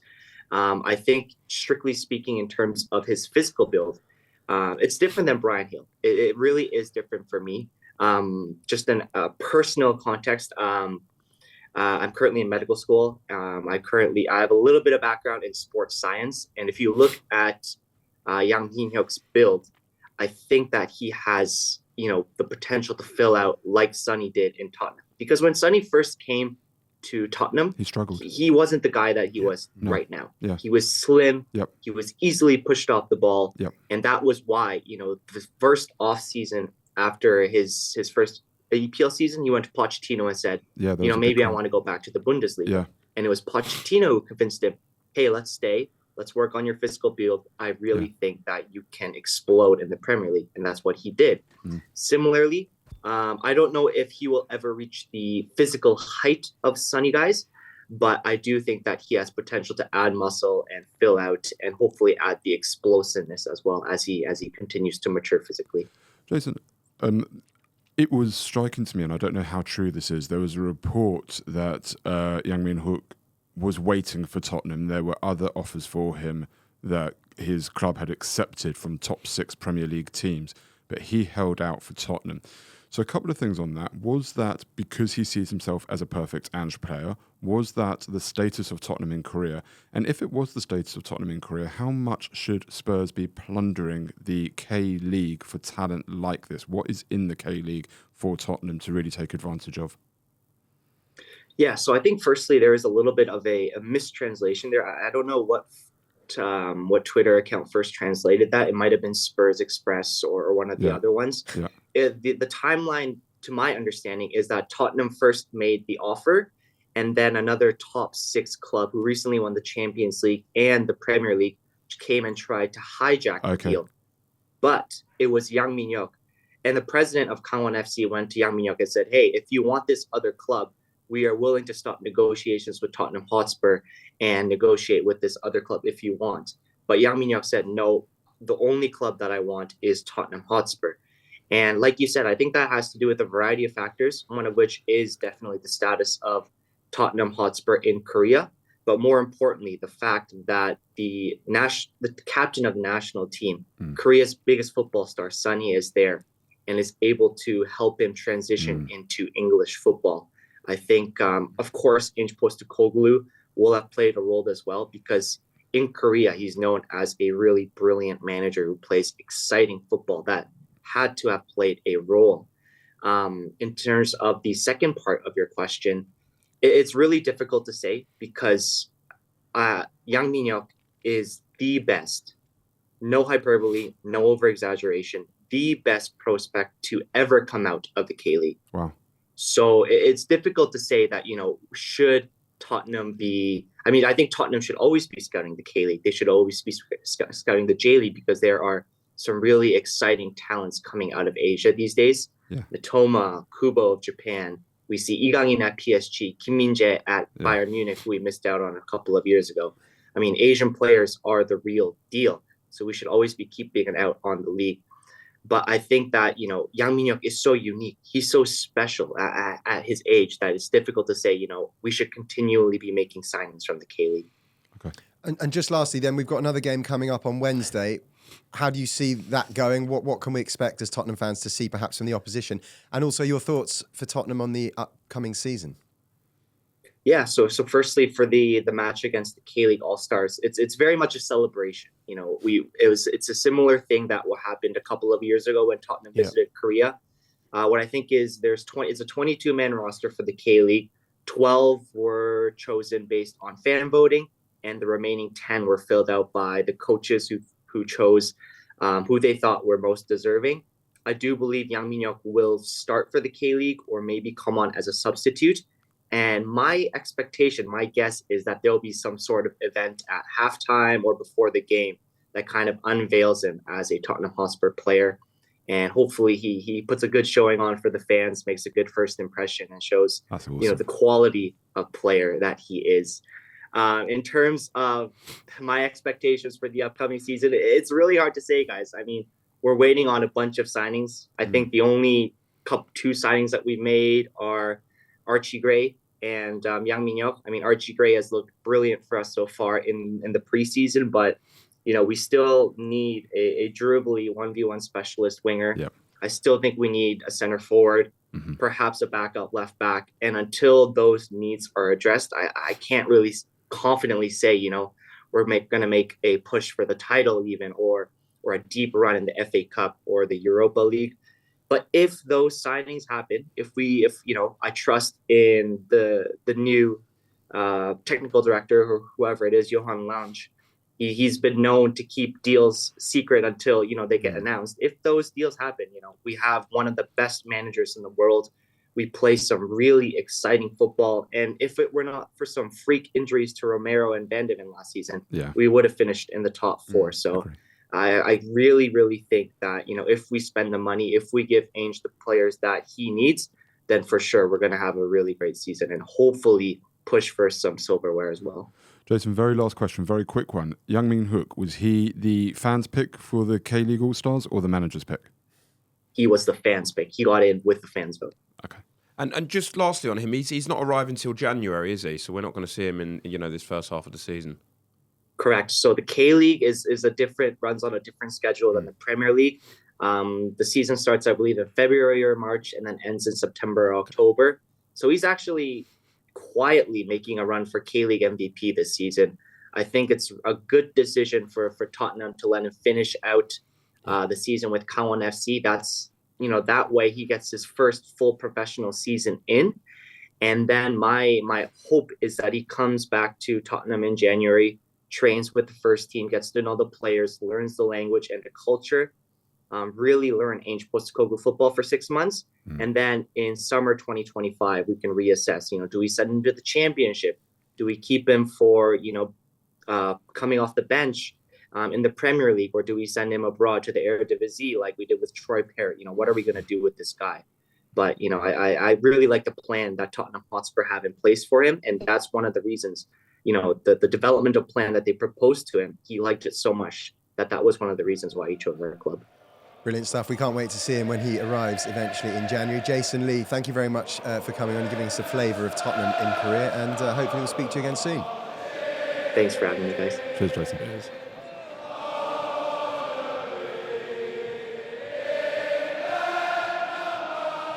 I think, strictly speaking, in terms of his physical build, it's different than Bryan Hill. It really is different for me. Just in a personal context, I'm currently in medical school. I have a little bit of background in sports science. And if you look at Yang Min-hyuk's build, I think that he has, the potential to fill out like Sonny did in Tottenham. Because when Sonny first came to Tottenham, he struggled. He wasn't the guy that he was right now. Yeah. He was slim. Yep. He was easily pushed off the ball. Yep. And that was why, the first off season after his first EPL season, he went to Pochettino and said, maybe I want to go back to the Bundesliga. Yeah. And it was Pochettino who convinced him, hey, let's stay. Let's work on your physical build. I really think that you can explode in the Premier League. And that's what he did. Similarly, I don't know if he will ever reach the physical height of Sonny guys, but I do think that he has potential to add muscle and fill out and hopefully add the explosiveness as well as he continues to mature physically. Jason, it was striking to me, and I don't know how true this is, there was a report that Yang Min-hyuk was waiting for Tottenham. There were other offers for him that his club had accepted from top 6 Premier League teams, but he held out for Tottenham. So a couple of things on that. Was that because he sees himself as a perfect Ange player? Was that the status of Tottenham in Korea? And if it was the status of Tottenham in Korea, how much should Spurs be plundering the K-League for talent like this? What is in the K-League for Tottenham to really take advantage of? Yeah, so I think firstly there is a little bit of a mistranslation there. I don't know what Twitter account first translated that. It might have been Spurs Express or one of the other ones. Yeah. The timeline, to my understanding, is that Tottenham first made the offer, and then another top 6 club who recently won the Champions League and the Premier League came and tried to hijack the deal. But it was Yang Min-hyuk, and the president of Gangwon FC went to Yang Min-hyuk and said, hey, if you want this other club, we are willing to stop negotiations with Tottenham Hotspur and negotiate with this other club if you want. But Yang Min-hyuk said, no, the only club that I want is Tottenham Hotspur. And like you said, I think that has to do with a variety of factors, one of which is definitely the status of Tottenham Hotspur in Korea. But more importantly, the fact that the captain of the national team, Korea's biggest football star, Sonny, is there and is able to help him transition into English football. I think, of course, Inch Postecoglou will have played a role as well, because in Korea, he's known as a really brilliant manager who plays exciting football. That had to have played a role. In terms of the second part of your question, it's really difficult to say because Yang Min-hyuk is the best, no hyperbole, no over-exaggeration, the best prospect to ever come out of the K-League. Wow. So it's difficult to say that, should Tottenham be... I mean, I think Tottenham should always be scouting the K-League. They should always be scouting the J-League because there are some really exciting talents coming out of Asia these days. Yeah. Mitoma, Kubo of Japan. We see Lee Gang-in at PSG, Kim Min-jae at Bayern Munich, who we missed out on a couple of years ago. I mean, Asian players are the real deal. So we should always be keeping an eye on the league. But I think that, Yang Min-hyuk is so unique. He's so special at his age that it's difficult to say, we should continually be making signings from the K-League. Okay. And just lastly, then, we've got another game coming up on Wednesday. How do you see that going? What can we expect as Tottenham fans to see perhaps from the opposition? And also your thoughts for Tottenham on the upcoming season? Yeah, so firstly for the match against the K-League All-Stars, it's very much a celebration. It's a similar thing that what happened a couple of years ago when Tottenham visited Korea. What I think is it's a 22-man roster for the K-League. 12 were chosen based on fan voting, and the remaining 10 were filled out by the coaches who chose who they thought were most deserving. I do believe Yang Min-hyuk will start for the K-League or maybe come on as a substitute. And my expectation, my guess is that there'll be some sort of event at halftime or before the game that kind of unveils him as a Tottenham Hotspur player. And hopefully he puts a good showing on for the fans, makes a good first impression, and shows Awesome. the quality of player that he is. In terms of my expectations for the upcoming season, it's really hard to say, guys. I mean, we're waiting on a bunch of signings. I think the only two signings that we've made are Archie Gray and Yang Min-hyuk. I mean, Archie Gray has looked brilliant for us so far in the preseason, but we still need a durably 1v1 specialist winger. Yep. I still think we need a center forward, perhaps a backup left back. And until those needs are addressed, I can't really confidently say, we're going to make a push for the title even, or a deep run in the FA Cup or the Europa League. But if those signings happen, if I trust in the new technical director or whoever it is, Johan Lange, he's been known to keep deals secret until they get announced. If those deals happen, we have one of the best managers in the world. We play some really exciting football, and if it were not for some freak injuries to Romero and Van de Ven last season, we would have finished in the top four. So I really, really think that, if we spend the money, if we give Ainge the players that he needs, then for sure we're going to have a really great season and hopefully push for some silverware as well. Jason, very last question, very quick one. Yang Min-hyuk, was he the fans' pick for the K-League All-Stars or the manager's pick? He was the fans' pick. He got in with the fans' vote. Okay. And just lastly on him, he's not arriving until January, is he? So we're not going to see him in this first half of the season. Correct. So the K-League runs on a different schedule than the Premier League. The season starts, I believe, in February or March and then ends in September or October. So he's actually quietly making a run for K-League MVP this season. I think it's a good decision for Tottenham to let him finish out the season with Kangwon FC. That's, that way he gets his first full professional season in. And then my hope is that he comes back to Tottenham in January, trains with the first team, gets to know the players, learns the language and the culture, really learn Ainge Postecoglou football for 6 months. And then in summer 2025, we can reassess, do we send him to the championship? Do we keep him for, coming off the bench in the Premier League, or do we send him abroad to the Eredivisie like we did with Troy Parrott? What are we going to do with this guy? But, I really like the plan that Tottenham Hotspur have in place for him. And that's one of the reasons, the developmental plan that they proposed to him, he liked it so much that was one of the reasons why he chose our club. Brilliant stuff. We can't wait to see him when he arrives eventually in January. Jason Lee, thank you very much for coming on and giving us a flavour of Tottenham in Korea, and hopefully we'll speak to you again soon. Thanks for having me, guys. Cheers, Jason. Cheers.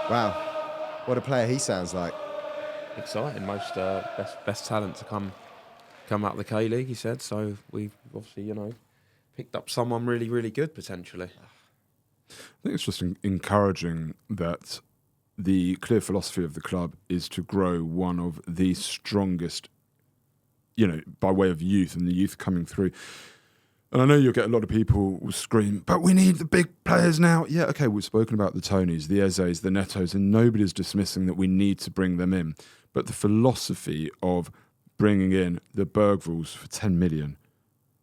Wow, what a player he sounds like. Exciting. Most best talent to come out of the K-League, he said. So we've obviously, picked up someone really, really good potentially. I think it's just encouraging that the clear philosophy of the club is to grow one of the strongest, by way of youth and the youth coming through. And I know you'll get a lot of people will scream, but we need the big players now. Yeah, okay, we've spoken about the Tonys, the Ezes, the Netos, and nobody's dismissing that we need to bring them in. But the philosophy of bringing in the Bergvalls for 10 million,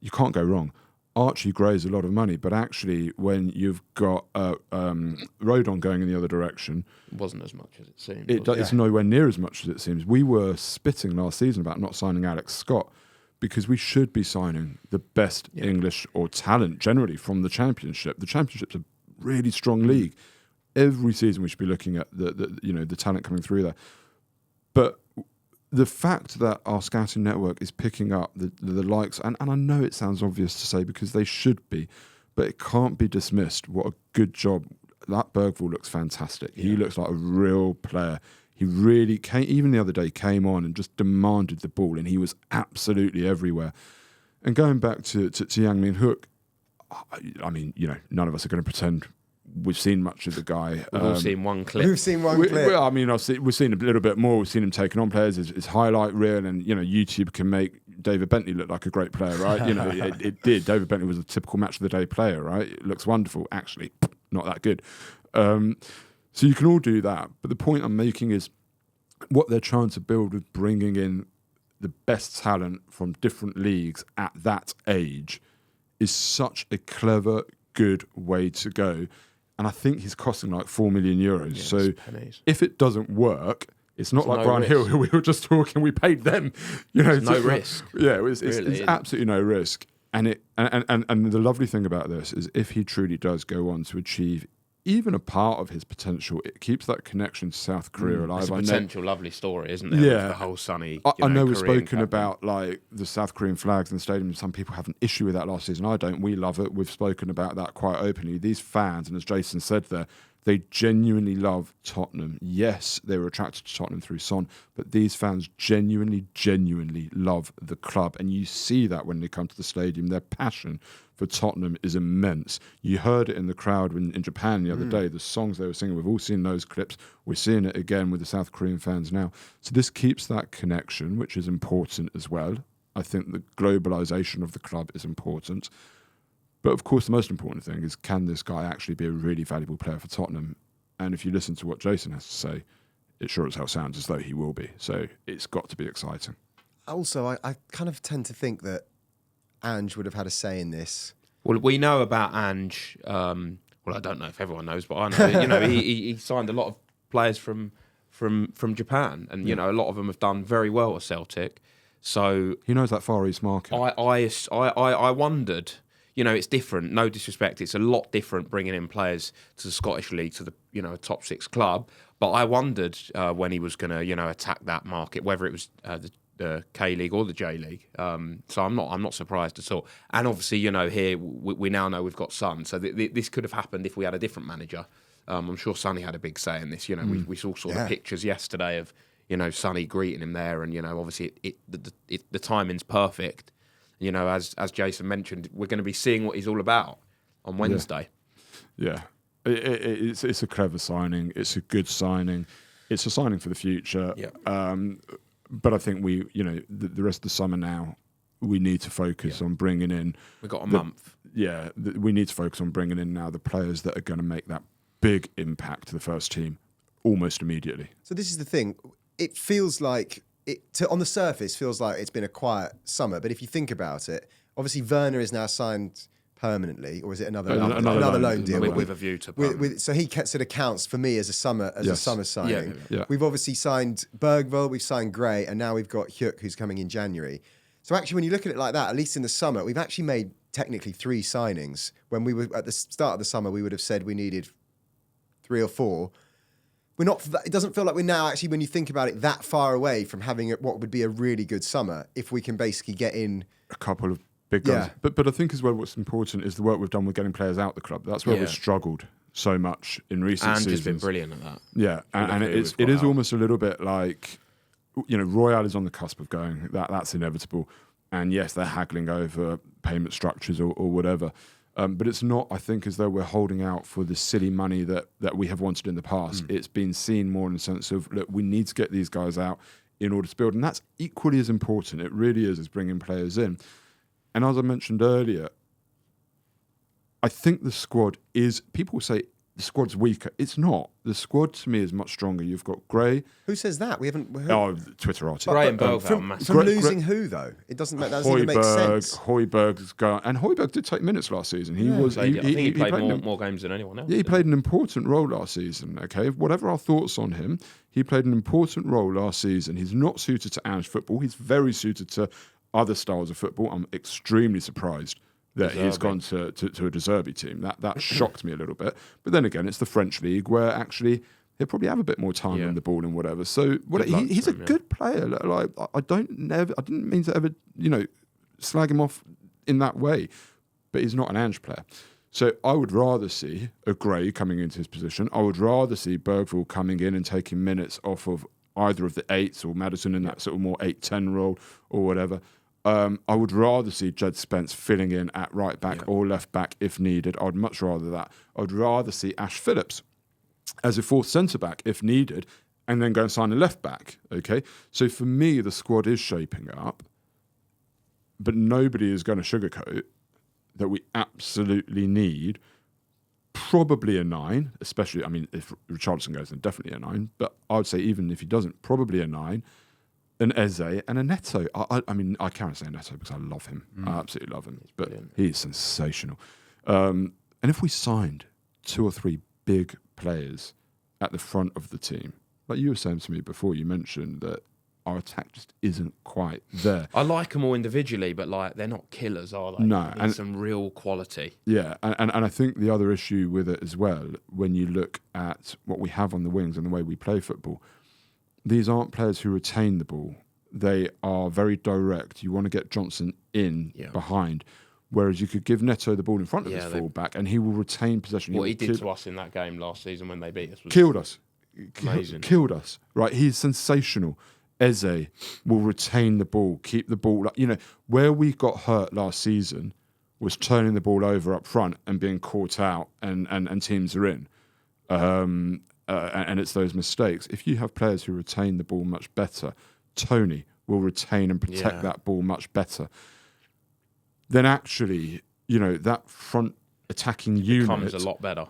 you can't go wrong. Archie Gray's a lot of money, but actually when you've got Rodon going in the other direction... It wasn't as much as it seemed. It's nowhere near as much as it seems. We were spitting last season about not signing Alex Scott because we should be signing the best English or talent generally from the Championship. The Championship's a really strong league. Every season we should be looking at the talent coming through there. But the fact that our scouting network is picking up the likes, and I know it sounds obvious to say because they should be, but it can't be dismissed. What a good job. That Bergvall looks fantastic. Yeah. He looks like a real player. He really came, even the other day, came on and just demanded the ball, and he was absolutely everywhere. And going back to Yang Min-hyuk, I mean, none of us are going to pretend we've seen much of the guy. We've all seen one clip. We've seen one clip. I mean, we've seen a little bit more. We've seen him taking on players. His highlight reel, and YouTube can make David Bentley look like a great player, right? It did. David Bentley was a typical match of the day player, right? It looks wonderful. Actually, not that good. So you can all do that. But the point I'm making is what they're trying to build with bringing in the best talent from different leagues at that age is such a clever, good way to go. And I think he's costing like €4 million. Yeah, so pennies. If it doesn't work, it's not like no Brian risk. Hill, who we were just talking. We paid them, no risk. Yeah, it's absolutely no risk. And the lovely thing about this is, if he truly does go on to achieve even a part of his potential, it keeps that connection to South Korea alive. It's a potential lovely story, isn't there? Yeah, with the whole Sonny. I know we've Korean spoken about like the South Korean flags in the stadium. Some people have an issue with that last season. I don't. We love it. We've spoken about that quite openly. These fans, and as Jason said there, they genuinely love Tottenham. Yes, they were attracted to Tottenham through Son, but these fans genuinely love the club. And you see that when they come to the stadium. Their passion for Tottenham is immense. You heard it in the crowd in Japan the other day, the songs they were singing. We've all seen those clips. We're seeing it again with the South Korean fans now. So this keeps that connection, which is important as well. I think the globalization of the club is important. But of course, the most important thing is, can this guy actually be a really valuable player for Tottenham? And if you listen to what Jason has to say, it sure as hell sounds as though he will be. So it's got to be exciting. Also, I kind of tend to think that Ange would have had a say in this. Well, we know about Ange. Well, I don't know if everyone knows, but I know. He signed a lot of players from Japan, and a lot of them have done very well at Celtic. So he knows that Far East market. I wondered. It's different. No disrespect, it's a lot different bringing in players to the Scottish League, to the a top six club. But I wondered when he was going to attack that market, whether it was the K League or the J League. So I'm not surprised at all. And obviously, here we now know we've got Son. So this could have happened if we had a different manager. I'm sure Sonny had a big say in this. We saw sort of pictures yesterday of Sonny greeting him there, and obviously the timing's perfect. As Jason mentioned, we're going to be seeing what he's all about on Wednesday. Yeah. It's a clever signing. It's a good signing. It's a signing for the future. Yeah. But I think the rest of the summer now, we need to focus on bringing in. We've got a month. Yeah, we need to focus on bringing in now the players that are going to make that big impact to the first team almost immediately. So this is the thing. It feels like on the surface feels like it's been a quiet summer, but if you think about it, obviously Werner is now signed permanently, or is it another loan deal with a view to so he sort of counts for me as a summer signing. Yeah. We've obviously signed Bergvall, we've signed Gray, and now we've got Hyuk, who's coming in January. So actually, when you look at it like that, at least in the summer, we've actually made technically 3 signings. When we were at the start of the summer, we would have said we needed 3 or 4. We're not. It doesn't feel like we're now actually, when you think about it, that far away from having what would be a really good summer if we can basically get in a couple of big guns. Yeah. But I think as well, what's important is the work we've done with getting players out the club. That's where we've struggled so much in recent seasons. And just been brilliant at that. Yeah, and it is almost a little bit like, Royale is on the cusp of going. That's inevitable. And yes, they're haggling over payment structures or whatever. But it's not, I think, as though we're holding out for the silly money that we have wanted in the past. It's been seen more in the sense of, look, we need to get these guys out in order to build. And that's equally as important. It really is bringing players in. And as I mentioned earlier, I think the squad is, people say the squad's weaker. It's not. The squad, to me, is much stronger. You've got Gray. Who says that? We haven't. Oh, Twitter article. Gray and Bergvall. From losing who, though? It doesn't make that doesn't even make sense. Højbjerg's gone. And Højbjerg did take minutes last season. He played more games than anyone else. Yeah, he played an important role last season, okay? Whatever our thoughts on him, he played an important role last season. He's not suited to Ange football. He's very suited to other styles of football, I'm extremely surprised that he's gone to a De Zerbi team. That shocked me a little bit. But then again, it's the French league where actually he'll probably have a bit more time on the ball and whatever. So he's a good player. Like I didn't mean to ever slag him off in that way, but he's not an Ange player. So I would rather see a Gray coming into his position. I would rather see Bergvall coming in and taking minutes off of either of the eights or Maddison in that sort of more 8-10 role or whatever. I would rather see Jed Spence filling in at right back or left back if needed. I'd much rather that. I'd rather see Ash Phillips as a fourth centre back if needed, and then go and sign a left back. Okay, so for me, the squad is shaping up, but nobody is going to sugarcoat that we absolutely need probably a 9, especially, I mean, if Richarlison goes, then definitely a 9. But I would say even if he doesn't, probably a 9, an Eze and a Neto. I mean, I can't say Neto because I love him. I absolutely love him. But he's sensational. And if we signed 2 or 3 big players at the front of the team, like you were saying to me before, you mentioned that our attack just isn't quite there. I like them all individually, but like they're not killers, are they? No, and some real quality. Yeah, and I think the other issue with it as well, when you look at what we have on the wings and the way we play football, these aren't players who retain the ball. They are very direct. You want to get Johnson in behind, whereas you could give Neto the ball in front of his full-back and he will retain possession. What he did to us in that game last season when they beat us was killed us. Amazing. Killed us. Right, he's sensational. Eze will retain the ball, keep the ball. Where we got hurt last season was turning the ball over up front and being caught out, and teams are in. And it's those mistakes. If you have players who retain the ball much better, Tony will retain and protect that ball much better. Then actually, that front attacking unit becomes a lot better.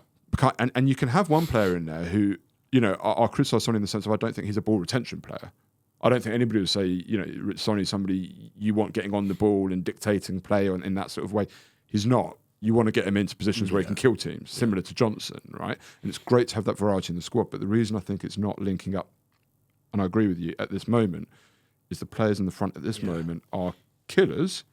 And you can have one player in there who, I'll criticise Sonny in the sense of I don't think he's a ball retention player. I don't think anybody would say, Sonny's somebody you want getting on the ball and dictating play in that sort of way. He's not. You want to get him into positions where he can kill teams, similar to Johnson, right? And it's great to have that variety in the squad. But the reason I think it's not linking up, and I agree with you, at this moment, is the players in the front at this moment are killers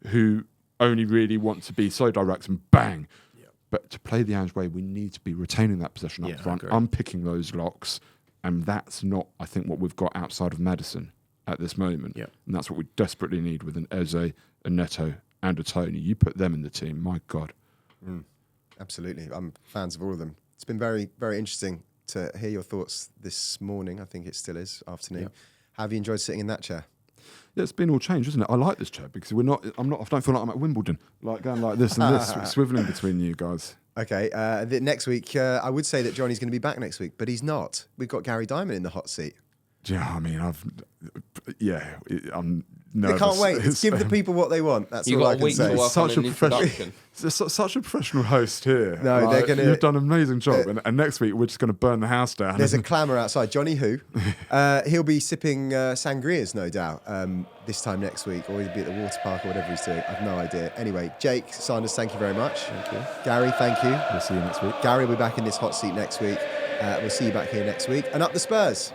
who only really want to be so direct and bang. Yeah. But to play the Ange way, we need to be retaining that possession up front, unpicking those locks. And that's not, I think, what we've got outside of Maddison at this moment. Yep. And that's what we desperately need with an Eze, a Neto, and a Tony. You put them in the team, my God. Absolutely. I'm fans of all of them. It's been very, very interesting to hear your thoughts this morning. I think it still is, afternoon. Yep. How have you enjoyed sitting in that chair? Yeah, it's been all changed, isn't it? I like this chair because I don't feel like I'm at Wimbledon, like going like this and this, swiveling between you guys. Okay, next week, I would say that Johnny's going to be back next week, but he's not. We've got Gary Diamond in the hot seat. Yeah, I mean, I'm nervous. They can't wait. Give the people what they want. That's all I can say. Such a professional host here. No, they're going to. You've done an amazing job, and next week we're just going to burn the house down. There's a clamour outside. Johnny who? He'll be sipping sangrias, no doubt, this time next week, or he'll be at the water park or whatever he's doing. I've no idea. Anyway, Jake Sanders, thank you very much. Thank you. Gary, thank you. We'll see you next week. Gary will be back in this hot seat next week. We'll see you back here next week. And up the Spurs.